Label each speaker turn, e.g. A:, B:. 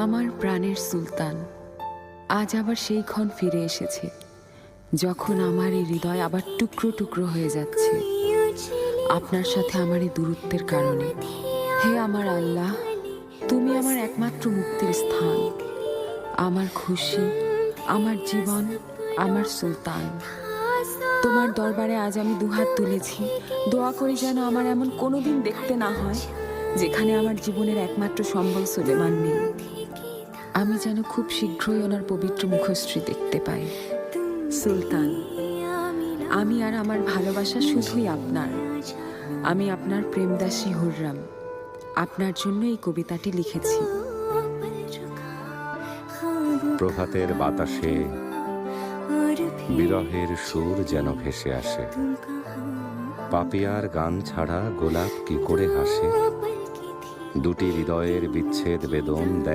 A: আমার প্রাণের সুলতান, আজ আবার সেই ক্ষণ ফিরে এসেছে যখন আমার এই হৃদয় আবার টুকরো টুকরো হয়ে যাচ্ছে আপনার সাথে আমার এই দূরত্বের কারণে। হে আমার আল্লাহ, তুমি আমার একমাত্র মুক্তির স্থান, আমার খুশি, আমার জীবন, আমার সুলতান। তোমার দরবারে আজ আমি দুহাত তুলেছি, দোয়া করি যেন আমার এমন কোনোদিন দেখতে না হয় যেখানে আমার জীবনের একমাত্র সম্বল সুলেমান নেই। আমি যেন খুব শীঘ্রই ওনার পবিত্র মুখশ্রী দেখতে পাই। সুলতান, আমি আর আমার ভালোবাসা শুধুই আপনার। আমি আপনার প্রেমদাসী হুররাম। আপনার জন্য এই কবিতাটি লিখেছি।
B: প্রভাতের বাতাসে বিরহের সুর যেন ভেসে আসে। পাপিয়ার গান ছাড়া গোলাপ কি করে হাসে। দুটি হৃদয়ের বিচ্ছেদ বেদন দেয়